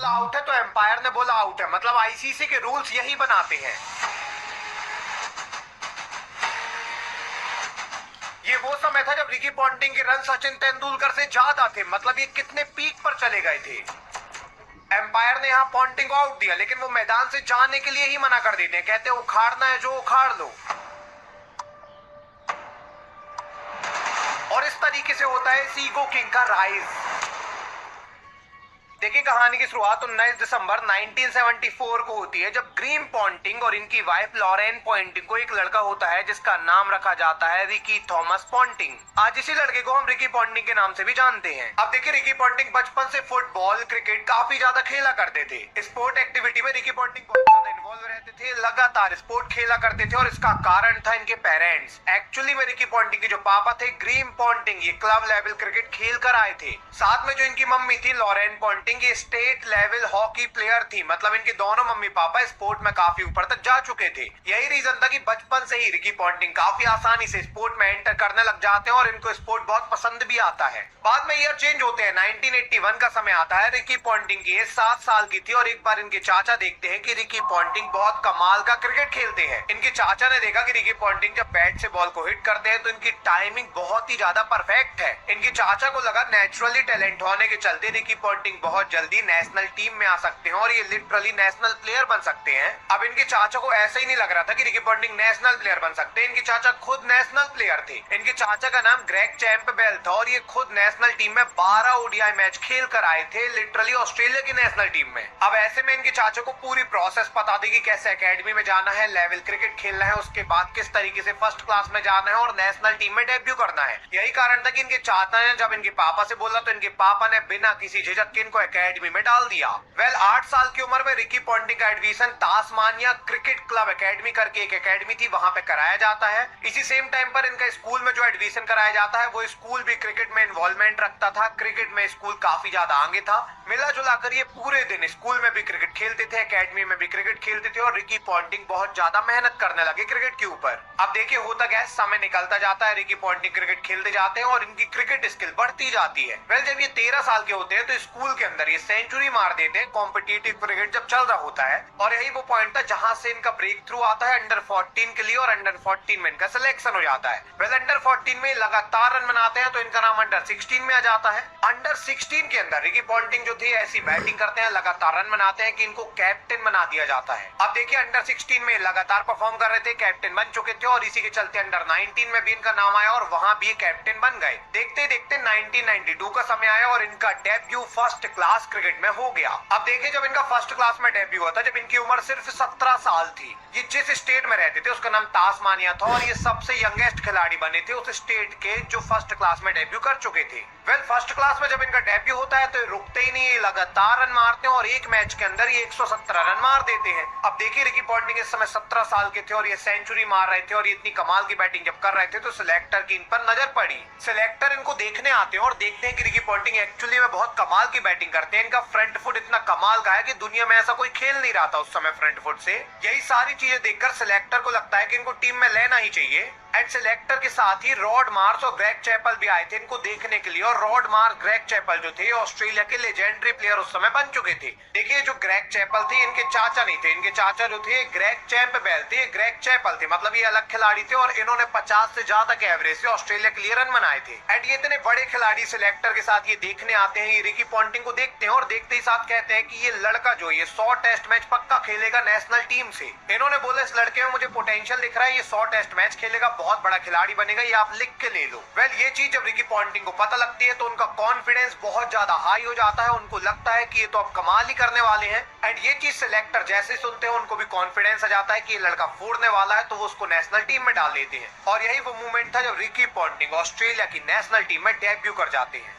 बोला आउट है तो एम्पायर ने बोला आउट है, मतलब आईसीसी के रूल्स यही बनाते हैं। ये वो समय था जब रिकी पॉन्टिंग के रन सचिन तेंदुलकर से ज्यादा थे, मतलब ये कितने पीक पर चले गए थे। एम्पायर ने यहाँ पॉन्टिंग को आउट दिया, लेकिन वो मैदान से जाने के लिए ही मना कर देते हैं, कहते हैं उखाड़ना है जो उखाड़ लो। और इस तरीके से होता है सीगो किंग का राइज। देखिए कहानी की शुरुआत 19 दिसंबर 1974 को होती है, जब ग्रीन पॉन्टिंग और इनकी वाइफ लॉरेन पॉन्टिंग को एक लड़का होता है जिसका नाम रखा जाता है रिकी थॉमस पॉन्टिंग। आज इसी लड़के को हम रिकी पॉन्टिंग के नाम से भी जानते हैं। अब देखिए रिकी पॉन्टिंग बचपन से फुटबॉल क्रिकेट काफी ज्यादा खेला करते थे। स्पोर्ट एक्टिविटी में रिकी पॉन्टिंग बहुत ज्यादा इन्वॉल्व रहते थे, लगातार स्पोर्ट खेला करते थे और इसका कारण था इनके पेरेंट्स। एक्चुअली में रिकी पॉन्टिंग के जो पापा थे ग्रीन पॉन्टिंग, ये क्लब लेवल क्रिकेट खेल कर आए थे। साथ में जो इनकी मम्मी थी लॉरेन पॉन्टिंग, ये स्टेट लेवल हॉकी प्लेयर थी, मतलब इनके दोनों मम्मी पापा स्पोर्ट में काफी ऊपर तक जा चुके थे। यही रीजन था कि बचपन से ही रिकी पॉन्टिंग काफी आसानी से स्पोर्ट में एंटर करने लग जाते हैं और इनको स्पोर्ट बहुत पसंद भी आता है। बाद में ईयर चेंज होते हैं, 1981 का समय आता है। रिकी पॉन्टिंग की 7 साल की थी और एक बार इनके चाचा देखते हैं कि रिकी पॉन्टिंग बहुत कमाल का क्रिकेट खेलते हैं। इनके चाचा ने देखा कि रिकी पॉन्टिंग जब बैट से बॉल को हिट करते हैं तो इनकी टाइमिंग बहुत ही ज्यादा परफेक्ट है। इनके चाचा को लगा नेचुरली टैलेंट होने के चलते रिकी पॉन्टिंग बहुत जल्दी नेशनल टीम में आ सकते हैं और ये लिटरली नेशनल प्लेयर बन सकते हैं। अब इनके चाचा को ऐसा ही नहीं लग रहा था कि रिकी पॉन्टिंग नेशनल प्लेयर बन सकते हैं, इनके चाचा खुद नेशनल प्लेयर थे। इनके चाचा का नाम ग्रेग चैंपबेल था और ये खुद नेशनल टीम में 12 ओडीआई मैच खेल कर आए थे, लिटरली ऑस्ट्रेलिया की नेशनल टीम में। अब ऐसे में इनके चाचा को पूरी प्रोसेस पता थी कि कैसे एकेडमी में जाना है, लेवल क्रिकेट खेलना है, उसके बाद किस तरीके से फर्स्ट क्लास में जाना है और नेशनल टीम में डेब्यू करना है। यही कारण था कि इनके चाचा ने जब इनके पापा से बोला तो इनके पापा ने बिना किसी झिझक के इनको एकेडमी में डाल दिया। 8 साल की उम्र में रिकी पॉन्टिंग का admission Tasmania cricket club academy करके एक एकेडमी थी, वहां पे कराया जाता है। इसी सेम टाइम पर इनका स्कूल में जो एडमिशन कराया जाता है वो स्कूल भी क्रिकेट में इन्वॉल्वमेंट रखता था। क्रिकेट में स्कूल काफी ज्यादा आगे था। मिला जुला कर ये पूरे दिन स्कूल में भी क्रिकेट खेलते थे, एकेडमी में भी क्रिकेट खेलते थे और रिकी पॉन्टिंग बहुत ज्यादा मेहनत करने लगे क्रिकेट के ऊपर। अब देखिए होता क्या है, समय निकलता जाता है, रिकी पॉन्टिंग क्रिकेट खेलते जाते हैं और इनकी क्रिकेट स्किल बढ़ती जाती है। जब ये 13 साल के होते हैं तो स्कूल के अंदर ये सेंचुरी मार देते हैं कॉम्पिटिटिव क्रिकेट जब चल रहा होता है। और यही वो पॉइंट था जहां से इनका ब्रेक थ्रू आता है अंडर 14 के लिए और अंडर 14 में इनका सिलेक्शन हो जाता है। अंडर 14 में लगातार रन बनाते हैं तो इनका नाम अंडर 16 में आ जाता है। अंडर 16 के अंदर रिकी पॉन्टिंग जो थे ऐसी बैटिंग करते हैं, लगातार रन बनाते हैं कि इनको कैप्टन बना दिया जाता है। अब देखिए अंडर 16 में लगातार परफॉर्म कर रहे थे, कैप्टन बन चुके थे और इसी के चलते अंडर 19 में भी इनका नाम आया और वहां भी कैप्टन बन गए। देखते देखते 1992 का समय आया और इनका डेब्यू फर्स्ट क्लास क्रिकेट में हो गया। अब देखिए जब इनका फर्स्ट क्लास में डेब्यू हुआ था, जब इनकी उम्र सिर्फ 17 साल थी, ये जिस स्टेट में रहते थे उसका नाम तास्मानिया था और ये सबसे यंगेस्ट खिलाड़ी बने थे उस स्टेट के जो फर्स्ट क्लास में डेब्यू कर चुके थे। फर्स्ट क्लास में जब इनका डेब्यू होता है तो रुकते ही नहीं, लगातार रन मारते हैं और एक मैच के अंदर ये 117 रन मार देते हैं। अब देखिए रिकी पॉन्टिंग इस समय 17 साल के थे और ये सेंचुरी मार रहे थे और ये इतनी कमाल की बैटिंग जब कर रहे थे तो सिलेक्टर की इन पर नजर पड़ी। सिलेक्टर इनको देखने आते हैं और देखते हैं कि रिकी पॉन्टिंग एक्चुअली में बहुत कमाल की बैटिंग करते हैं। इनका फ्रंट फुट इतना कमाल का है कि दुनिया में ऐसा कोई खेल नहीं रहा था उस समय फ्रंट फुट से। यही सारी चीजें देखकर सिलेक्टर को लगता है कि इनको टीम में लेना ही चाहिए। एंड सिलेक्टर के साथ ही रॉड मार्स और ग्रेग चैपल भी आए थे इनको देखने के लिए। और रॉड मार्स, ग्रेग चैपल जो थे ऑस्ट्रेलिया के लेजेंडरी प्लेयर उस समय बन चुके थे। देखिए जो ग्रेग चैपल थे इनके चाचा नहीं थे, इनके चाचा जो थे ग्रेग चैंपबेल थे, ग्रेग चैपल थे, मतलब ये अलग खिलाड़ी थे और इन्होंने 50 से ज्यादा के एवरेज से ऑस्ट्रेलिया के लिए रन बनाए थे। एंड ये इतने बड़े खिलाड़ी सिलेक्टर के साथ ये देखने आते हैं, ये रिकी पॉन्टिंग को देखते हैं और देखते ही साथ कहते हैं कि ये लड़का जो ये 100 टेस्ट मैच पक्का खेलेगा नेशनल टीम से। इन्होंने बोला इस लड़के में मुझे पोटेंशियल दिख रहा है, ये 100 टेस्ट मैच खेलेगा, बहुत बड़ा खिलाड़ी बनेगा, ये आप लिख के ले लो। ये चीज जब रिकी पॉन्टिंग को पता लगती है तो उनका कॉन्फिडेंस बहुत ज्यादा हाई हो जाता है। उनको लगता है कि ये तो अब कमाल ही करने वाले हैं। एंड ये चीज सिलेक्टर जैसे सुनते हैं उनको भी कॉन्फिडेंस आ जाता है कि ये लड़का फोड़ने वाला है, तो वो उसको नेशनल टीम में डाल देते हैं। और यही वो मूवमेंट था जब रिकी पॉन्टिंग ऑस्ट्रेलिया की नेशनल टीम में डेब्यू कर जाते हैं।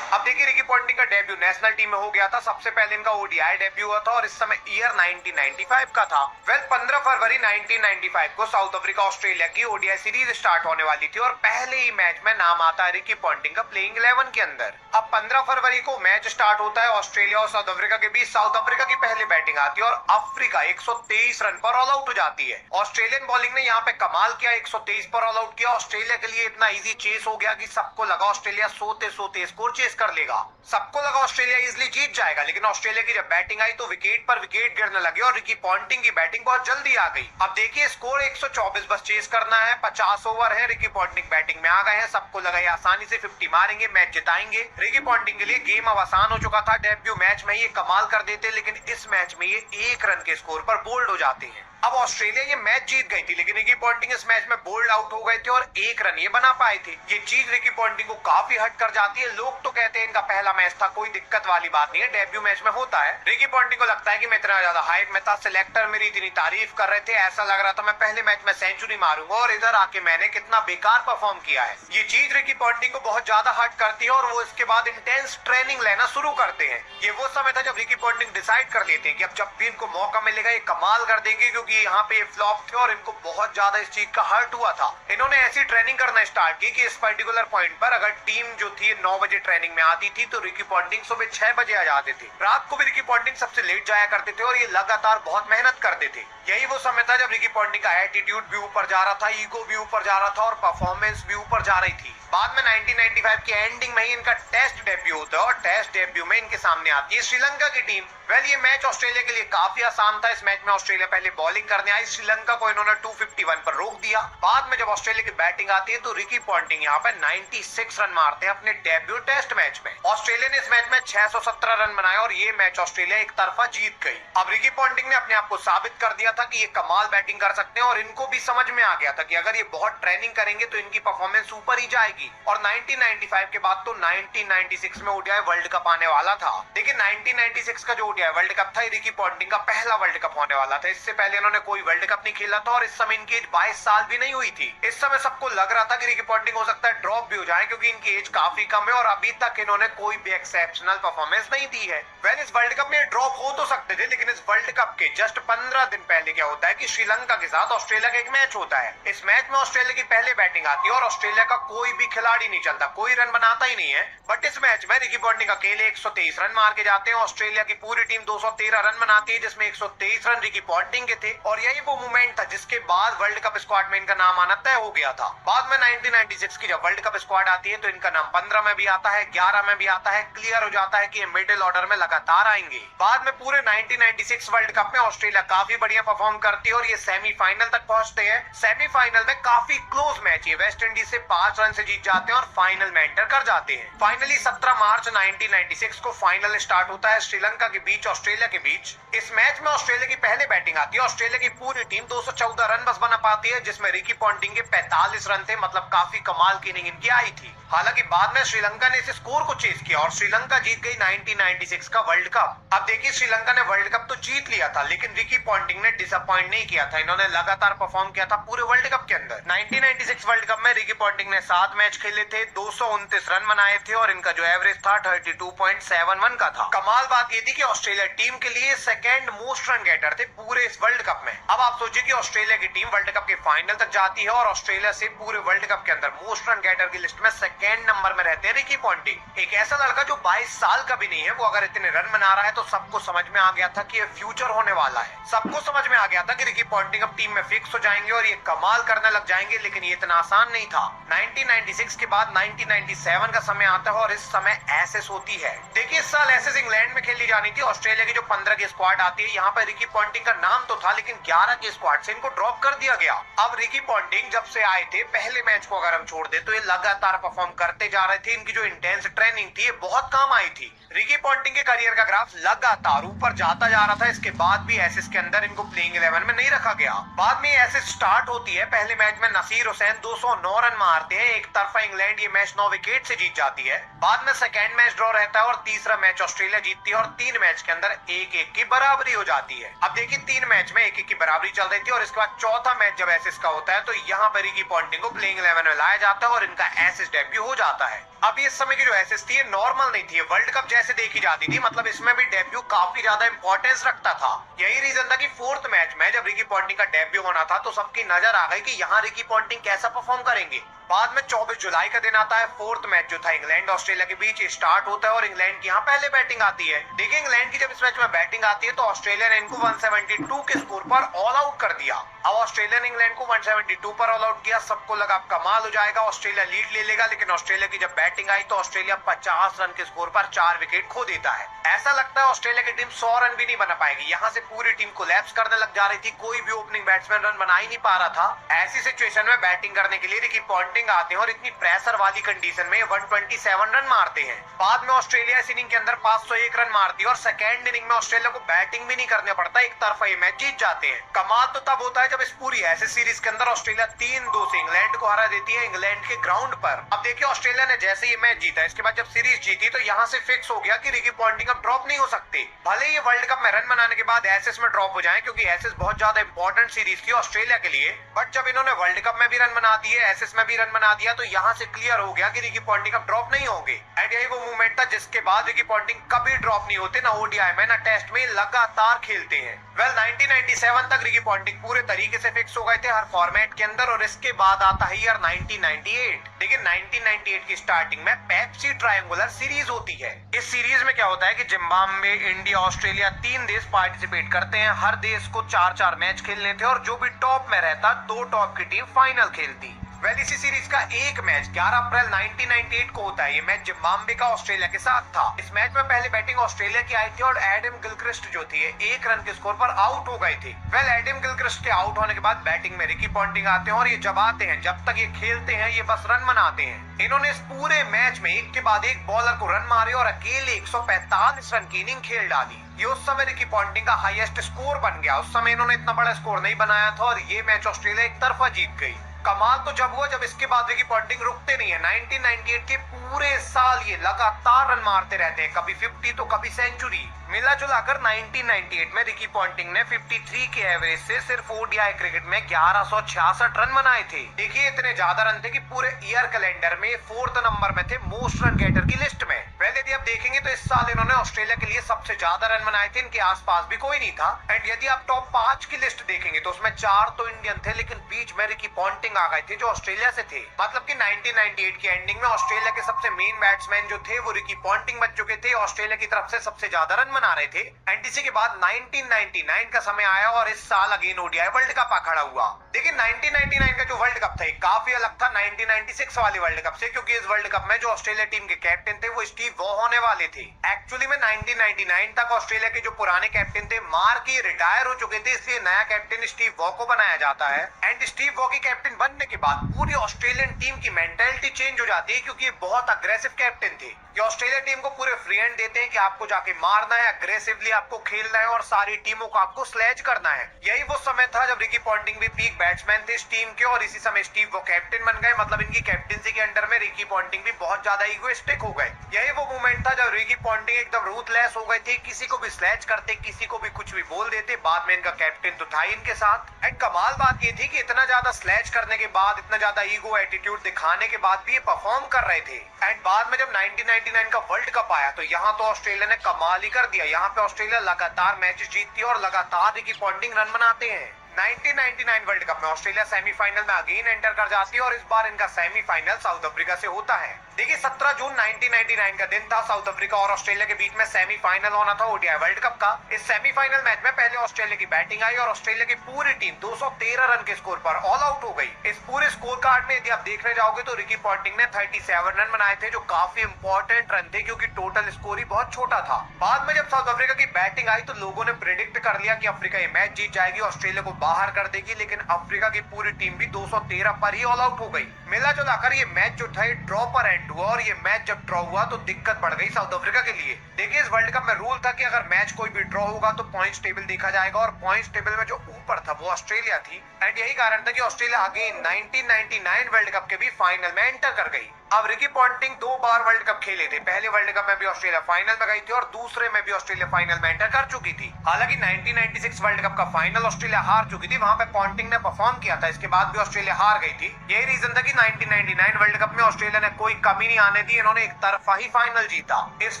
अब देखिए रिकी पॉन्टिंग का डेब्यू नेशनल टीम में हो गया था। सबसे पहले इनका ओडीआई डेब्यू हुआ था और इस समय ईयर 1995 का था। 15 फरवरी 1995 को साउथ अफ्रीका ऑस्ट्रेलिया की ओडीआई सीरीज स्टार्ट होने वाली थी और पहले ही मैच में नाम आता है रिकी पॉन्टिंग का प्लेइंग 11 के अंदर। अब 15 फरवरी को मैच स्टार्ट होता है ऑस्ट्रेलिया और साउथ अफ्रीका के बीच। साउथ अफ्रीका की पहली बैटिंग आती है और अफ्रीका 123 रन पर ऑल आउट हो जाती है। ऑस्ट्रेलियन बॉलिंग ने यहाँ पे कमाल किया, 123 पर ऑल आउट किया। ऑस्ट्रेलिया के लिए इतना इजी चेस हो गया कि सबको लगा ऑस्ट्रेलिया सोते सोते स्कोर चेस कर लेगा। सबको लगा ऑस्ट्रेलिया इजीली जीत जाएगा, लेकिन ऑस्ट्रेलिया की जब बैटिंग आई तो विकेट पर विकेट गिरने लगे और रिकी पॉन्टिंग की बैटिंग बहुत जल्दी आ गई। अब देखिए स्कोर 124 बस चेस करना है, 50 ओवर है, रिकी पॉन्टिंग बैटिंग में आ गए हैं। सबको लगा ये आसानी से 50 मारेंगे, मैच जिताएंगे। रिकी पॉन्टिंग के लिए गेम अब आसान हो चुका था। डेब्यू मैच में ये कमाल कर देते, लेकिन इस मैच में ये 1 रन के स्कोर पर बोल्ड हो जाते हैं। अब ऑस्ट्रेलिया ये मैच जीत गई थी, लेकिन रिकी पॉन्टिंग इस मैच में बोल्ड आउट हो गए थे और 1 रन ये बना पाए थे। ये चीज रिकी पॉन्टिंग को काफी हर्ट कर जाती है। लोग तो कहते हैं इनका पहला मैच था, कोई दिक्कत वाली बात नहीं है, डेब्यू मैच में होता है। रिकी पॉन्टिंग को लगता है कि मैं इतना ज्यादा हाइप में था, सिलेक्टर मेरी इतनी तारीफ कर रहे थे, ऐसा लग रहा था मैं पहले मैच में सेंचुरी मारूंगा और इधर आके मैंने कितना बेकार परफॉर्म किया है। ये चीज रिकी पॉन्टिंग को बहुत ज्यादा हर्ट करती है और वो इसके बाद इंटेंस ट्रेनिंग लेना शुरू करते हैं। ये वो समय था जब रिकी पॉन्टिंग डिसाइड कर लेते हैं कि अब जब भी इनको मौका मिलेगा ये कमाल कर देंगे, क्योंकि यहाँ पे फ्लॉप थे और इनको बहुत ज्यादा इस चीज का हर्ट हुआ था। इन्होंने ऐसी ट्रेनिंग करना स्टार्ट की कि इस पर्टिकुलर पॉइंट पर अगर टीम जो थी 9 बजे ट्रेनिंग में आती थी तो रिकी पॉन्टिंग सुबह 6 बजे आ जाते थे। रात को भी रिकी पॉन्टिंग सबसे लेट जाया करते थे और ये लगातार बहुत मेहनत करते थे। यही वो समय था जब रिकी पॉन्टिंग का एटीट्यूड भी ऊपर जा रहा था, ईगो भी ऊपर जा रहा था और परफॉर्मेंस भी ऊपर जा रही थी। बाद में 1995 की एंडिंग में ही इनका टेस्ट डेब्यू होता है और टेस्ट डेब्यू में इनके सामने आती है श्रीलंका की टीम। ये मैच ऑस्ट्रेलिया के लिए काफी आसान था। इस मैच में ऑस्ट्रेलिया पहले बॉलिंग करने आई, श्रीलंका को इन्होंने 251 पर रोक दिया। बाद में जब ऑस्ट्रेलिया की बैटिंग आती है तो रिकी पॉन्टिंग यहाँ पे 96 रन मारते हैं अपने डेब्यू टेस्ट मैच में। ऑस्ट्रेलिया ने इस मैच में 617 रन बनाए और ये मैच ऑस्ट्रेलिया एक तरफा जीत गई। अब रिकी पॉन्टिंग ने अपने आप को साबित कर दिया था कि ये कमाल बैटिंग कर सकते हैं और इनको भी समझ में आ गया था कि अगर ये बहुत ट्रेनिंग करेंगे तो इनकी परफॉर्मेंस ऊपर ही जाएगी। और 1995 के बाद तो 1996 में ओडीआई वर्ल्ड कप आने वाला था, लेकिन 1996 का जो ओडीआई वर्ल्ड कप था रिकी पॉन्टिंग का पहला वर्ल्ड कप होने वाला था। इससे पहले इन्होंने कोई वर्ल्ड कप नहीं खेला था और इस समय इनकी एज 22 साल भी नहीं हुई थी। इस समय सबको लग रहा था कि रिकी पॉन्टिंग हो सकता है ड्रॉप भी हो जाए, क्योंकि इनकी एज काफी कम है और अभी तक इन्होंने कोई भी एक्सेप्शनल परफॉर्मेंस नहीं दी है। इस वर्ल्ड कप में ड्रॉप हो तो सकते थे, लेकिन इस वर्ल्ड कप के जस्ट 15 दिन पहले क्या होता है कि श्रीलंका के साथ ऑस्ट्रेलिया का एक मैच होता है। इस मैच में ऑस्ट्रेलिया की पहले बैटिंग आती है और ऑस्ट्रेलिया का कोई भी खिलाड़ी नहीं चलता, कोई रन बनाता ही नहीं है। बट इस मैच में रिकी पॉन्टिंग अकेले 123 रन मार के जाते हैं। ऑस्ट्रेलिया की पूरी टीम 213 रन बनाती है, जिसमें 123 रन रिकी पॉन्टिंग के थे और यही वो मोमेंट था जिसके बाद वर्ल्ड कप स्क्वाड में इनका नाम आना तय हो गया था। बाद में 1996 की जब वर्ल्ड कप स्क्वाड आती है तो इनका नाम 15 में भी आता है, 11 में भी आता है। क्लियर हो जाता है कि ये मिडिल ऑर्डर में लगातार आएंगे। बाद में पूरे 1996 वर्ल्ड कप में ऑस्ट्रेलिया काफी बढ़िया परफॉर्म करती है और ये सेमीफाइनल तक पहुंचते हैं। सेमीफाइनल में काफी क्लोज मैच है, वेस्ट इंडीज से 5 रन से जीत जाते हैं और फाइनल में एंटर कर जाते हैं। फाइनली 17 मार्च 1996 को फाइनल स्टार्ट होता है श्रीलंका के बीच ऑस्ट्रेलिया के बीच। इस मैच में ऑस्ट्रेलिया की पहले बैटिंग आती है। ऑस्ट्रेलिया की पूरी टीम 214 रन बस बना पाती है, जिसमें रिकी पॉन्टिंग के 45 रन थे, मतलब काफी कमाल की इनिंग इनकी आई थी। हालांकि बाद में श्रीलंका ने इस स्कोर को चेस किया और श्रीलंका जीत गई 1996 का वर्ल्ड कप। अब देखिए श्रीलंका ने वर्ल्ड कप तो जीत लिया था, लेकिन रिकी पॉन्टिंग ने डिसअपॉइंट नहीं किया था। इन्होंने लगातार परफॉर्म किया था पूरे वर्ल्ड कप के अंदर। 1996 वर्ल्ड कप में रिकी पॉन्टिंग ने 7 मैच खेले थे, 229 रन बनाए थे और इनका जो एवरेज था 32.71 का था। कमाल बात ये थी कि ऑस्ट्रेलिया टीम के लिए सेकेंड मोस्ट रन गेटर थे पूरे इस वर्ल्ड कप में। अब आप सोचिए कि ऑस्ट्रेलिया की टीम वर्ल्ड कप के फाइनल तक जाती है और ऑस्ट्रेलिया से पूरे वर्ल्ड कप के अंदर मोस्ट रन गेटर की लिस्ट में सेकेंड नंबर में रहते हैं रिकी पॉन्टिंग। एक ऐसा लड़का जो 22 साल का भी नहीं है, वो अगर इतने रन बना रहा है तो सबको समझ में आ गया था कि ये फ्यूचर होने वाला है। सबको समझ में आ गया था कि रिकी पॉन्टिंग अब टीम में फिक्स हो जाएंगे और ये कमाल करने लग जाएंगे, लेकिन ये इतना आसान नहीं था। 1996 के बाद 1997 का समय आता है और इस समय एसेस होती है। देखिए इस साल एसेस इंग्लैंड में खेली जानी थी। ऑस्ट्रेलिया की जो 15 की स्क्वाड आती है, यहाँ पर रिकी पॉन्टिंग का नाम तो था, लेकिन 11 की स्क्वाड से इनको ड्रॉप कर दिया गया। अब रिकी पॉन्टिंग जब से आए थे, पहले मैच को अगर हम छोड़ दे तो ये लगातार परफॉर्म करते जा रहे थे। इनकी जो इंटेंस ट्रेनिंग थी ये बहुत काम आई थी। रिकी पॉन्टिंग के करियर का ग्राफ लगातार ऊपर जाता जा रहा था। इसके बाद भी एसेस के अंदर इनको प्लेइंग 11 में नहीं रखा गया। बाद में एसेस स्टार्ट होती है। पहले मैच में नसीर हुसैन 209 रन मारते हैं, एक तरफा इंग्लैंड ये मैच 9 विकेट से जीत जाती है। बाद में सेकेंड मैच ड्रॉ रहता है और तीसरा मैच ऑस्ट्रेलिया जीतती है और 3 मैच के अंदर 1-1 की बराबरी हो जाती है। अब देखिए 3 मैच में 1-1 की बराबरी चल रही थी और इसके बाद चौथा मैच जब एसेस का होता है तो यहाँ पर रिकी पॉन्टिंग को प्लेइंग 11 में लाया जाता है और इनका एसेस डेब्यू हो जाता है। अब इस समय की जो एसेस थी नॉर्मल नहीं थी, वर्ल्ड कप जैसे देखी जाती थी, मतलब इसमें भी डेब्यू काफी ज्यादा इंपॉर्टेंस रखता था। यही रीजन था कि 4th मैच में जब रिकी पॉन्टिंग का डेब्यू होना था तो सबकी नजर आ गई कि यहाँ रिकी पॉन्टिंग कैसा परफॉर्म करेंगे। बाद में 24 जुलाई का दिन आता है। 4th मैच जो था इंग्लैंड ऑस्ट्रेलिया के बीच स्टार्ट होता है और इंग्लैंड की यहाँ पहले बैटिंग आती है। देखिए इंग्लैंड की जब इस मैच में बैटिंग आती है तो ऑस्ट्रेलिया ने इनको 172 के स्कोर पर ऑल आउट कर दिया। अब ऑस्ट्रेलिया ने इंग्लैंड को 172 पर ऑल आउट किया। सबको लगा अब कमाल हो जाएगा, ऑस्ट्रेलिया लीड ले लेगा, लेकिन ऑस्ट्रेलिया की जब बैटिंग आई तो ऑस्ट्रेलिया 50 रन के स्कोर पर 4 विकेट खो देता है। ऐसा लगता है ऑस्ट्रेलिया की टीम 100 रन भी नहीं बना पाएगी। यहाँ से पूरी टीम कोलैप्स करने लग जा रही थी, कोई भी ओपनिंग बैट्समैन रन बना ही नहीं पा रहा था। ऐसी सिचुएशन में बैटिंग करने के लिए रिकी पॉन्टिंग आते हैं और इतनी प्रेशर वाली कंडीशन में 127 रन मारते हैं। बाद में ऑस्ट्रेलिया इस इनिंग के अंदर 501 रन मारती है और सेकेंड इनिंग में ऑस्ट्रेलिया को बैटिंग भी नहीं करना पड़ता, एक तरफा ये मैच जीत जाते हैं। कमाल तो तब होता है जब इस पूरी ऐसे सीरीज के अंदर ऑस्ट्रेलिया 3-2 से इंग्लैंड को हरा देती है इंग्लैंड के ग्राउंड पर। अब देखिए ऑस्ट्रेलिया ने जैसे ये मैच जीता, इसके बाद जब सीरीज जीती तो यहाँ से फिक्स हो गया कि रिकी पॉन्टिंग अब ड्रॉप नहीं हो सकते। भले ये वर्ल्ड कप में रन बनाने के बाद एसेस में ड्रॉप हो जाए, क्योंकि एसेस बहुत ज्यादा इंपॉर्टेंट सीरीज थी ऑस्ट्रेलिया के लिए, बट जब इन्होंने वर्ल्ड कप में भी रन बना दिए, एसेस में भी रन बना दिया, तो यहाँ से क्लियर हो गया कि रिकी पॉन्टिंग अब ड्रॉप नहीं होंगे। एंड यही वो मूवमेंट था जिसके बाद रिकी पॉन्टिंग कभी ड्रॉप नहीं होते, ना ओडीआई में ना टेस्ट में, लगातार खेलते हैं। 1997 तक रिकी पॉन्टिंग पूरे तरीके से फिक्स हो गए थे हर फॉर्मेट के अंदर, और इसके बाद आता है ईयर 1998। लेकिन 1998 की स्टार्टिंग में पेप्सी ट्रायंगुलर सीरीज होती है। इस सीरीज में क्या होता है कि जिम्बाब्वे, इंडिया, ऑस्ट्रेलिया 3 देश पार्टिसिपेट करते हैं। हर देश को 4-4 मैच खेलने थे और जो भी टॉप में रहता 2 टॉप की टीम फाइनल खेलती। इसी सीरीज का एक मैच 11 अप्रैल 1998 को होता है। ये मैच जिम्बाब्वे का ऑस्ट्रेलिया के साथ था। इस मैच में पहले बैटिंग ऑस्ट्रेलिया की आई थी और एडम गिलक्रिस्ट जो थी 1 रन के स्कोर पर आउट हो गए थे। एडम गिलक्रिस्ट के आउट होने के बाद बैटिंग में रिकी पॉन्टिंग आते हैं और ये जब आते हैं, जब तक ये खेलते हैं, ये बस रन बनाते हैं। इन्होंने इस पूरे मैच में एक के बाद एक बॉलर को रन मारे और अकेले 145 रन की इनिंग खेल डाली। ये उस समय रिकी पॉन्टिंग का हाईएस्ट स्कोर बन गया। उस समय इन्होंने इतना बड़ा स्कोर नहीं बनाया था और ये मैच ऑस्ट्रेलिया एक तरफा जीत गई। कमाल तो जब हुआ जब इसके बाद रिकी पॉन्टिंग रुकते नहीं है। 1998 के पूरे साल ये लगातार रन मारते रहते हैं, कभी 50 तो कभी सेंचुरी। मिला जुलाकर 1998 में रिकी पॉन्टिंग ने 53 के एवरेज से सिर्फ ओडीआई क्रिकेट में 1166 रन बनाए थे। देखिए इतने ज्यादा रन थे कि पूरे ईयर कैलेंडर में 4th नंबर में थे मोस्ट रन गेटर की लिस्ट में। यदि आप देखेंगे तो इस साल इन्होंने ऑस्ट्रेलिया के लिए सबसे ज्यादा रन बनाए थे, इनके आसपास भी कोई नहीं था। एंड यदि आप टॉप 5 की लिस्ट देखेंगे तो उसमें 4 तो इंडियन थे, लेकिन बीच में रिकी पॉन्टिंग आ गए थे जो ऑस्ट्रेलिया से थे। मतलब कि 1998 की एंडिंग में ऑस्ट्रेलिया के सबसे मेन बैट्समैन जो थे वो रिकी पॉन्टिंग बन चुके थे, ऑस्ट्रेलिया की तरफ से सबसे ज्यादा रन बना रहे थे। एंड इसी के बाद 1999 का समय आया और इस साल अगेन ओडीआई वर्ल्ड कप खड़ा हुआ। देखिए 1999 का जो वर्ल्ड कप था काफी अलग था 1996 वाले वर्ल्ड कप से, क्योंकि इस वर्ल्ड कप में जो ऑस्ट्रेलिया टीम के कैप्टन थे वो स्टीव वॉ होने वाले थे। एक्चुअली में 1999 तक ऑस्ट्रेलिया के जो पुराने कैप्टन थे मार्क ही रिटायर हो चुके थे, इसलिए नया कैप्टन स्टीव वॉ को बनाया जाता है। एंड स्टीव वॉ की कैप्टन बनने के बाद पूरी ऑस्ट्रेलियन टीम की मेंटालिटी चेंज हो जाती है, क्योंकि ये बहुत अग्रेसिव कैप्टन थे। ये ऑस्ट्रेलिया टीम को पूरे फ्री हैंड देते हैं कि आपको जाके मारना है, अग्रेसिवली आपको खेलना है और सारी टीमों को आपको स्लेज करना है। यही वो समय था जब रिकी पॉन्टिंग भी पीक बैट्समैन थे इस टीम के, और इसी समय स्टीव वो कैप्टन बन गए। मतलब इनकी कैप्टनसी के अंडर में रिकी पॉन्टिंग भी बहुत ज्यादा इगोइस्टिक हो गए। यही वो मोमेंट था जब रिकी पॉन्टिंग एकदम रूथलेस हो गए थे, किसी को भी स्लेज करते, किसी को भी कुछ भी बोल देते। बाद में इनका कैप्टन तो था इनके साथ। एंड कमाल बात ये थी कि इतना ज्यादा स्लेज करने के बाद, इतना ज्यादा ईगो एटीट्यूड दिखाने के बाद भी ये परफॉर्म कर रहे थे। एंड बाद में जब 1999 का वर्ल्ड कप आया तो यहाँ तो ऑस्ट्रेलिया ने कमाल ही कर दिया। यहाँ पे ऑस्ट्रेलिया लगातार मैचेस जीतती है और लगातार रिकी पॉन्टिंग रन बनाते हैं। 1999 वर्ल्ड कप में ऑस्ट्रेलिया सेमीफाइनल में अगेन एंटर कर जाती है और इस बार इनका सेमीफाइनल साउथ अफ्रीका से होता है। देखिए 17 जून 1999 का दिन था। साउथ अफ्रीका और ऑस्ट्रेलिया के बीच में सेमीफाइनल होना था ओडीआई वर्ल्ड कप का। इस सेमीफाइनल मैच में पहले ऑस्ट्रेलिया की बैटिंग आई और ऑस्ट्रेलिया की पूरी टीम 213 रन के स्कोर पर ऑल आउट हो गई। इस पूरे स्कोर कार्ड में यदि आप देखने जाओगे तो रिकी पॉन्टिंग ने 37 रन बनाए थे, जो काफी इंपॉर्टेंट रन थे, क्योंकि टोटल स्कोर ही बहुत छोटा था। बाद में जब साउथ अफ्रीका की बैटिंग आई तो लोगों ने प्रेडिक्ट कर लिया कि अफ्रीका ये मैच जीत जाएगी, ऑस्ट्रेलिया को बाहर कर देगी, लेकिन अफ्रीका की पूरी टीम भी 213 पर ही ऑल आउट हो गई। मिला जुलाकर ये मैच जो था ड्रॉ पर एंड हुआ, और ये मैच जब ड्रॉ हुआ तो दिक्कत बढ़ गई साउथ अफ्रीका के लिए। देखिए इस वर्ल्ड कप में रूल था कि अगर मैच कोई भी ड्रॉ होगा तो पॉइंट्स टेबल देखा जाएगा, और पॉइंट्स टेबल में जो ऊपर था वो ऑस्ट्रेलिया थी। एंड यही कारण था कि ऑस्ट्रेलिया अगेन 1999 वर्ल्ड कप के भी फाइनल में एंटर कर गई। अब रिकी पॉन्टिंग 2 बार वर्ल्ड कप खेले थे। पहले वर्ल्ड कप में भी ऑस्ट्रेलिया फाइनल में गई थी और दूसरे में भी ऑस्ट्रेलिया फाइनल में एंटर कर चुकी थी। हालांकि 1996 वर्ल्ड कप का फाइनल ऑस्ट्रेलिया हार चुकी थी, वहां पे पॉन्टिंग ने परफॉर्म किया था, इसके बाद भी ऑस्ट्रेलिया हार गई थी। यही रीजन था कि 1999 वर्ल्ड कप में ऑस्ट्रेलिया ने कोई कमी नहीं आने दी, इन्होंने एक तरफा ही फाइनल जीता। इस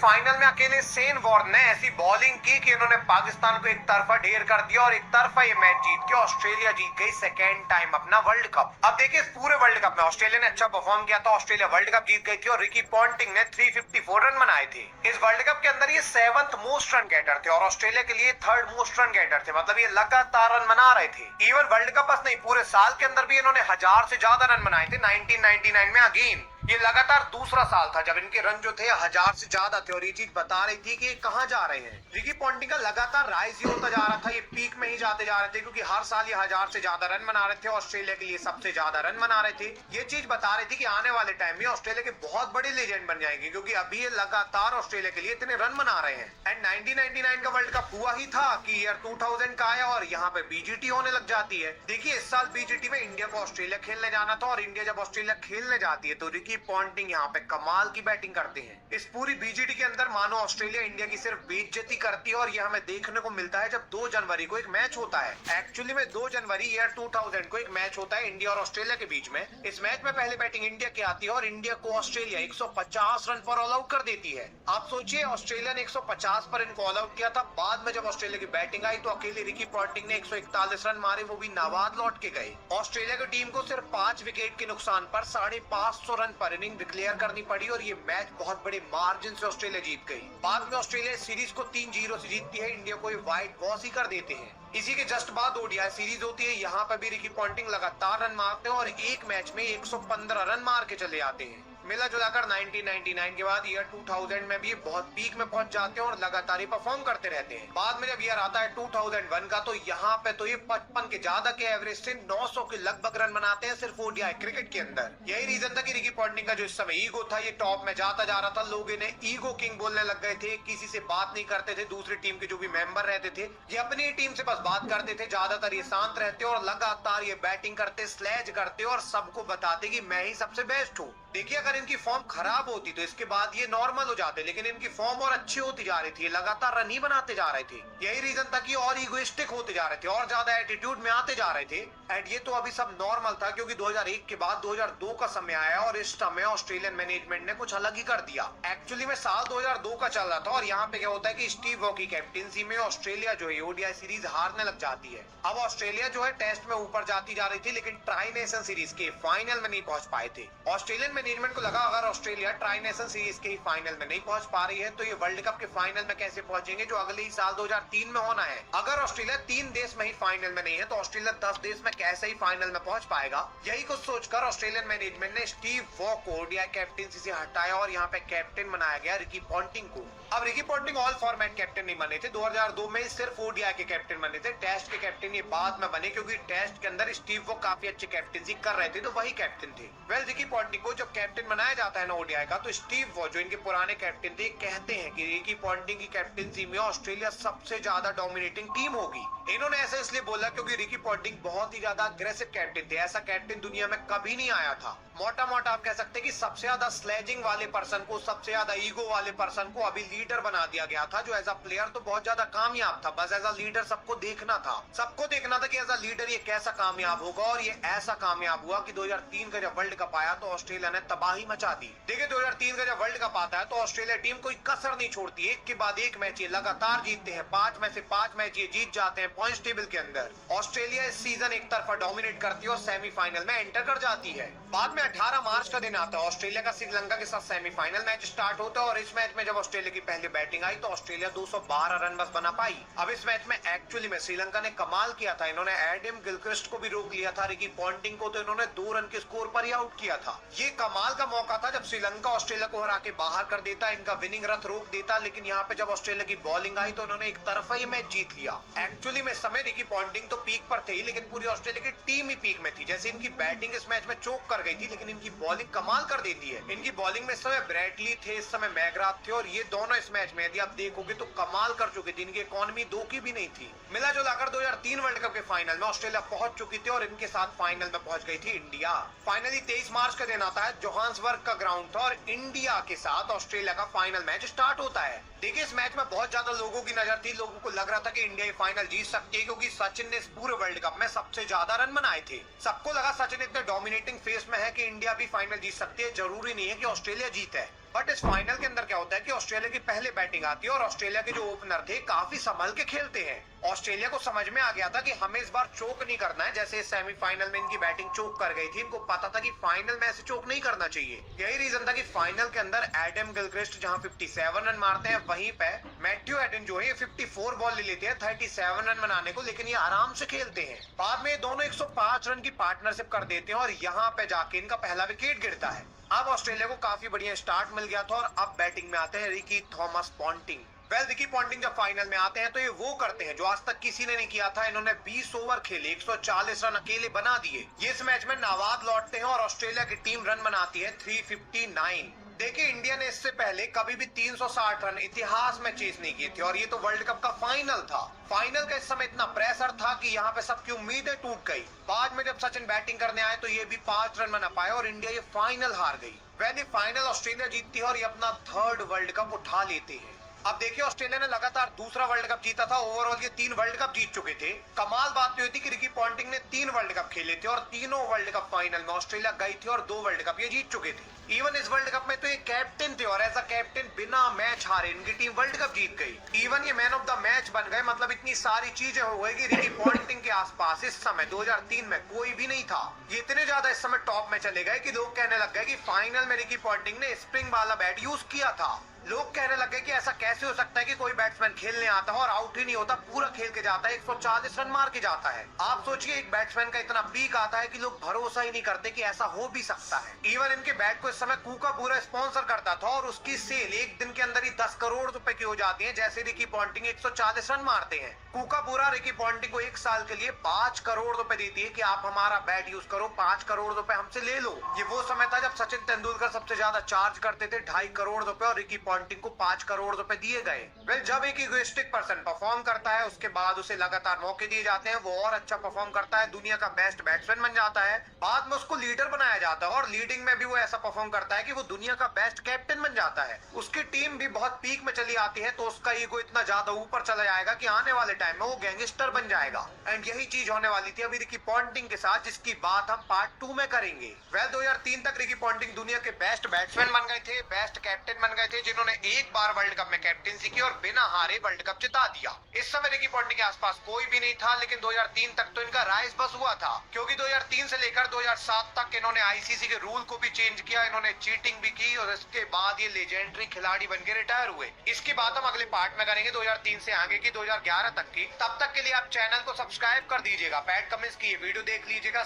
फाइनल में अकेले शेन वॉर्न ने ऐसी बॉलिंग की कि इन्होंने पाकिस्तान को एक तरफा ढेर कर दिया और एक तरफा ये मैच जीत के ऑस्ट्रेलिया जीत गई सेकेंड टाइम अपना वर्ल्ड कप। अब देखिए इस पूरे वर्ल्ड कप में ऑस्ट्रेलिया ने अच्छा परफॉर्म किया था, ऑस्ट्रेलिया वर्ल्ड कप जीत गई थी और रिकी पॉन्टिंग ने 354 रन बनाए थे। इस वर्ल्ड कप के अंदर ये 7th मोस्ट रन गेटर थे और ऑस्ट्रेलिया के लिए 3rd मोस्ट रन गेटर थे, मतलब ये लगातार रन बना रहे थे। इवन वर्ल्ड कप बस नहीं, पूरे साल के अंदर भी इन्होंने 1000 से ज्यादा रन बनाए थे। 1999 में अगेन ये लगातार दूसरा साल था जब इनके रन जो थे 1000 से ज्यादा थे और ये चीज बता रही थी कि कहां जा रहे हैं। रिकी पॉन्टिंग का लगातार राइज ही होता जा रहा था, ये पीक में ही जाते जा रहे थे क्योंकि हर साल ये 1000 से ज्यादा रन बना रहे थे, ऑस्ट्रेलिया के लिए सबसे ज्यादा रन बना रहे थे। ये चीज बता रही थी कि आने वाले टाइम में ऑस्ट्रेलिया के बहुत बड़े लेजेंड बन जाएंगे क्योंकि अभी ये लगातार ऑस्ट्रेलिया के लिए इतने रन बना रहे हैं। एंड 1999 का वर्ल्ड कप हुआ ही था कि ईयर 2000 का आया और यहाँ पे बीजीटी होने लग जाती है। देखिए इस साल बीजीटी में इंडिया को ऑस्ट्रेलिया खेलने जाना था और इंडिया जब ऑस्ट्रेलिया खेलने जाती है तो रिकी पॉन्टिंग यहाँ पे कमाल की बैटिंग करते हैं। इस पूरी बीजीटी के अंदर मानो ऑस्ट्रेलिया इंडिया की सिर्फ बेइज्जती करती है और ये हमें देखने को मिलता है जब 2 जनवरी को एक मैच होता है। एक्चुअली में 2 जनवरी ईयर 2000 को एक मैच होता है इंडिया और ऑस्ट्रेलिया के बीच में। इस मैच में पहले बैटिंग इंडिया की आती है और इंडिया को ऑस्ट्रेलिया 150 रन पर ऑल आउट कर देती है। आप सोचिए ऑस्ट्रेलिया ने 150 पर इनको ऑल आउट किया था। बाद में जब ऑस्ट्रेलिया की बैटिंग आई तो अकेले रिकी पॉन्टिंग ने 141 रन मारे, वो भी नाबाद लौट के गए। ऑस्ट्रेलिया की टीम को सिर्फ 5 विकेट के नुकसान पर 550 रन पर इनिंग डिक्लेयर करनी पड़ी और ये मैच बहुत बड़े मार्जिन से ऑस्ट्रेलिया जीत गई। बाद में ऑस्ट्रेलिया सीरीज को 3-0 से जीतती है, इंडिया को व्हाइट वॉश ही कर देते हैं। इसी के जस्ट बाद ओडीआई सीरीज होती है, यहाँ पर भी रिकी पॉन्टिंग लगातार रन मारते हैं और एक मैच में 115 रन मार के चले आते हैं। मिला जुलाकर 1999 के बाद ईयर 2000 में भी बहुत पीक में पहुंच जाते हैं और लगातार ही परफॉर्म करते रहते हैं। बाद में जब ईयर आता है 2001 का तो यहाँ पे तो ये 55 के ज्यादा के एवरेज से 900 के लगभग रन बनाते हैं सिर्फ ओडीआई क्रिकेट के अंदर। यही रीजन था कि रिकी पॉन्टिंग का जो इस समय ईगो था ये टॉप में जाता जा रहा था। लोग इन्हें ईगो किंग बोलने लग गए थे, किसी से बात नहीं करते थे। दूसरी टीम के जो भी मेंबर रहते थे ये अपनी टीम से बस बात करते थे, ज्यादातर ये शांत रहते और लगातार ये बैटिंग करते, स्लैज करते और सबको बताते कि मैं ही सबसे बेस्ट हूँ। देखिए अगर इनकी फॉर्म खराब होती तो इसके बाद ये नॉर्मल हो जाते, लेकिन इनकी फॉर्म और अच्छी होती जा रही थी, लगातार रन ही बनाते जा रहे थे। यही रीजन था कि और इगोइस्टिक होते जा रहे थे और ज्यादा एटीट्यूड में आते जा रहे थे। एंड ये तो अभी सब नॉर्मल था क्योंकि 2001 के बाद 2002 का समय आया और इस समय ऑस्ट्रेलियन मैनेजमेंट ने कुछ अलग ही कर दिया। एक्चुअली में साल 2002 का चल रहा था और यहाँ पे क्या होता है कि स्टीव वॉ की कैप्टेंसी में ऑस्ट्रेलिया जो है ओडीआई सीरीज हारने लग जाती है। अब ऑस्ट्रेलिया जो है टेस्ट में ऊपर जाती जा रही थी लेकिन ट्राई नेशन सीरीज के फाइनल में नहीं पहुंच पाए थे। ऑस्ट्रेलियन मैनेजमेंट को लगा अगर ऑस्ट्रेलिया ट्राई नेशन सीरीज के फाइनल में नहीं पहुंच पा रही है तो ये वर्ल्ड कप के फाइनल में कैसे पहुंचेंगे जो अगले ही साल 2003 में होना है। अगर ऑस्ट्रेलिया 3 देश में ही फाइनल में नहीं है तो ऑस्ट्रेलिया 10 देश में कैसे ही फाइनल में पहुंच पाएगा। यही कुछ सोचकर ऑस्ट्रेलियन मैनेजमेंट ने स्टीव वॉ को ओडीआई कैप्टेंसी से हटाया और यहाँ पे कैप्टन बनाया गया रिकी पॉन्टिंग को। अब Ricky Ponting all format captain नहीं बने थे, 2002 में सिर्फ ओडीआई के कैप्टन बने थे। टेस्ट के कैप्टन ये बाद में बने क्योंकि टेस्ट के अंदर स्टीव वॉ काफी अच्छी कैप्टनसी कर रहे थे तो वही कैप्टन थे। वेल रिकी पॉन्टिंग को जब कैप्टन बनाया जाता है ना ओडीआई का तो स्टीव वॉ जो इनके पुराने कैप्टन थे कहते हैं कि रिकी पॉन्टिंग की कैप्टनसी में ऑस्ट्रेलिया सबसे ज्यादा डोमिनेटिंग टीम होगी। इन्होंने ऐसा इसलिए बोला क्योंकि रिकी पॉन्टिंग बहुत ही ज्यादा अग्रेसिव कैप्टन थे, ऐसा कैप्टन दुनिया में कभी नहीं आया था। मोटा मोटा आप कह सकते हैं कि सबसे ज्यादा स्लेजिंग वाले पर्सन को, सबसे ज्यादा ईगो वाले पर्सन को अभी लीडर बना दिया गया था, जो एज अ प्लेयर तो बहुत ज्यादा कामयाब था, बस एज अ लीडर सबको देखना था। सबको देखना था कि एज अ लीडर ये कैसा कामयाब होगा और ये ऐसा कामयाब हुआ कि 2003 का जब वर्ल्ड कप आया तो ऑस्ट्रेलिया ने तबाही मचा दी। देखिए 2003 का जब वर्ल्ड कप आता है तो ऑस्ट्रेलिया टीम कोई कसर नहीं छोड़ती, एक के बाद एक मैच ये लगातार जीतते हैं, 5 में से 5 मैच ये जीत जाते हैं पॉइंट्स टेबल के अंदर। ऑस्ट्रेलिया इस सीजन एक तरफा डोमिनेट करती है और सेमीफाइनल में एंटर कर जाती है। बाद में 18 मार्च का दिन आता है, ऑस्ट्रेलिया का श्रीलंका के साथ सेमीफाइनल मैच स्टार्ट होता है और इस मैच में जब ऑस्ट्रेलिया की पहली बैटिंग आई तो ऑस्ट्रेलिया 212 रन बस बना पाई। अब इस मैच में एक्चुअली में श्रीलंका ने कमाल किया था, इन्होंने एडम गिलक्रिस्ट को भी रोक लिया था, रिकी पॉन्टिंग को तो इन्होंने 2 रन के स्कोर पर ही आउट किया था। ये कमाल का मौका था जब श्रीलंका ऑस्ट्रेलिया को हरा के बाहर कर देता, इनका विनिंग रथ रोक देता, लेकिन यहाँ पे जब ऑस्ट्रेलिया की बॉलिंग आई तो उन्होंने एक तरफा ही मैच जीत लिया। एक्चुअली में समय रिकी पॉन्टिंग तो पीक पर थे ही, लेकिन पूरी ऑस्ट्रेलिया की टीम ही पीक में थी। जैसे इनकी बैटिंग इस मैच में चोक कर गई थी, लेकिन इनकी बॉलिंग कमाल कर देती है। इनकी बॉलिंग में इस समय ब्रैडली थे, इस समय मैग्राथ थे और ये दोनों इस मैच में यदि आप देखोगे तो कमाल कर चुके थे। इनकी इकोनॉमी 2 की भी नहीं थी। मिला जुलाकर 2003 वर्ल्ड कप के फाइनल में ऑस्ट्रेलिया पहुंच चुकी थी और इनके साथ फाइनल में पहुंच गई थी इंडिया। फाइनली 23 मार्च का दिन आता है, जोहान्सबर्ग का ग्राउंड था और इंडिया के साथ ऑस्ट्रेलिया का फाइनल मैच स्टार्ट होता है। देखिए इस मैच में बहुत ज्यादा लोगों की नजर थी, लोगों को लग रहा था कि इंडिया ये फाइनल जीत सकती है क्योंकि सचिन ने इस पूरे वर्ल्ड कप में सबसे ज्यादा रन बनाए थे। सबको लगा सचिन इतने डोमिनेटिंग फेस में है कि इंडिया भी फाइनल जीत सकती है, जरूरी नहीं है कि ऑस्ट्रेलिया जीते। बट इस फाइनल के अंदर क्या होता है कि ऑस्ट्रेलिया की पहले बैटिंग आती है और ऑस्ट्रेलिया के जो ओपनर थे काफी संभल के खेलते हैं। ऑस्ट्रेलिया को समझ में आ गया था कि हमें इस बार चोक नहीं करना है। जैसे सेमीफाइनल में इनकी बैटिंग चोक कर गई थी, इनको पता था कि फाइनल में ऐसे चोक नहीं करना चाहिए। यही रीजन था कि फाइनल के अंदर एडम गिलक्रिस्ट जहां 57 रन मारते हैं, वहीं पे मैथ्यू एडन जो है 54 बॉल ले लेते हैं 37 रन बनाने को, लेकिन ये आराम से खेलते हैं। बाद में दोनों 105 रन की पार्टनरशिप कर देते हैं और यहाँ पे जाके इनका पहला विकेट गिरता है। अब ऑस्ट्रेलिया को काफी बढ़िया स्टार्ट मिल गया था और अब बैटिंग में आते हैं Ricky Thomas Ponting. Ricky Ponting जब फाइनल में आते हैं तो ये वो करते हैं जो आज तक किसी ने नहीं किया था। इन्होंने 20 ओवर खेले, 140 रन अकेले बना दिए। ये इस मैच में नाबाद लौटते हैं और ऑस्ट्रेलिया की टीम रन बनाती है 359। देखिए, इंडिया ने इससे पहले कभी भी 360 रन इतिहास में चेस नहीं किए थे और ये तो वर्ल्ड कप का फाइनल था। फाइनल का इस समय इतना प्रेशर था कि यहाँ पे सबकी उम्मीदें टूट गई। बाद में जब सचिन बैटिंग करने आए तो ये भी 5 रन बना पाए और इंडिया ये फाइनल हार गई। वैसे फाइनल ऑस्ट्रेलिया जीतती है और ये अपना 3rd वर्ल्ड कप उठा लेते हैं। अब देखिए, ऑस्ट्रेलिया ने लगातार दूसरा वर्ल्ड कप जीता था। ओवरऑल ये 3 वर्ल्ड कप जीत चुके थे। कमाल बात तो थी कि रिकी पॉन्टिंग ने 3 वर्ल्ड कप खेले थे और तीनों वर्ल्ड कप फाइनल में ऑस्ट्रेलिया गई थी और 2 वर्ल्ड कप ये जीत चुके थे। इवन इस वर्ल्ड कप में तो ये कैप्टन थे और एज अ कैप्टन बिना मैच हारे इनकी टीम वर्ल्ड कप जीत गई। इवन ये मैन ऑफ द मैच बन गए। मतलब इतनी सारी चीजें हो गई कि रिकी पॉन्टिंग के आसपास इस समय 2003 में कोई भी नहीं था। ये इतने ज्यादा इस समय टॉप में चले गए कि लोग कहने लग गए कि फाइनल में रिकी पॉन्टिंग ने स्प्रिंग वाला बैट यूज किया था। लोग कहने लगे कि ऐसा कैसे हो सकता है कि कोई बैट्समैन खेलने आता है और आउट ही नहीं होता, पूरा खेल के जाता है, 140 रन मार के जाता है। आप सोचिए, एक बैट्समैन का इतना पीक आता है कि लोग भरोसा ही नहीं करते कि ऐसा हो भी सकता है। इवन इनके बैट को इस समय कूका पूरा स्पॉन्सर करता था और उसकी सेल एक दिन के अंदर ही 10 करोड़ रुपए की हो जाती है। जैसे रिकी पॉन्टिंग 140 रन मारते हैं, कूका पूरा रिकी पॉन्टिंग को 1 साल के लिए 5 करोड़ रुपए देती है कि आप हमारा बैट यूज करो, 5 करोड़ रुपए हमसे ले लो। ये वो समय था जब सचिन तेंदुलकर सबसे ज्यादा चार्ज करते थे 2.5 करोड़ रुपए और रिकी पॉन्टिंग को 5 करोड़ रुपए दिए गए। जब एक इगोइस्टिक पर्सन परफॉर्म करता है उसके बाद उसे लगातार मौके दिए जाते हैं, वो और अच्छा परफॉर्म करता है, दुनिया का बेस्ट बैट्समैन बन जाता है। बाद में उसको लीडर बनाया जाता है और लीडिंग में भी वो ऐसा परफॉर्म करता है कि वो दुनिया का बेस्ट कैप्टन बन जाता है। उसकी टीम भी बहुत पीक में चली आती है तो उसका ईगो इतना ज्यादा ऊपर चला जाएगा कि आने वाले टाइम में वो गैंगस्टर बन जाएगा। एंड यही चीज होने वाली थी अभी रिकी पॉन्टिंग के साथ, जिसकी बात हम पार्ट 2 में करेंगे। 2003 तक रिकी पॉन्टिंग दुनिया के बेस्ट बैट्समैन बन गए थे, बेस्ट कैप्टन बन गए थे, जिन्होंने एक बार वर्ल्ड कप में कैप्टेंसी की और बिना हारे वर्ल्ड कप जिता दिया। इस समय रिकी पॉन्टिंग के आसपास कोई भी नहीं था, लेकिन 2003 तक तो इनका राइज बस हुआ था, क्योंकि 2003 से लेकर 2007 तक इन्होंने आईसीसी के रूल को भी चेंज किया, इन्होंने चीटिंग भी की और इसके बाद ये लेजेंडरी खिलाड़ी बनके रिटायर हुए। इसकी बात हम अगले पार्ट में करेंगे 2003 से आगे की, 2011 तक की। तब तक के लिए आप चैनल को सब्सक्राइब कर दीजिएगा, बैड कमेंट्स की ये वीडियो देख लीजिएगा।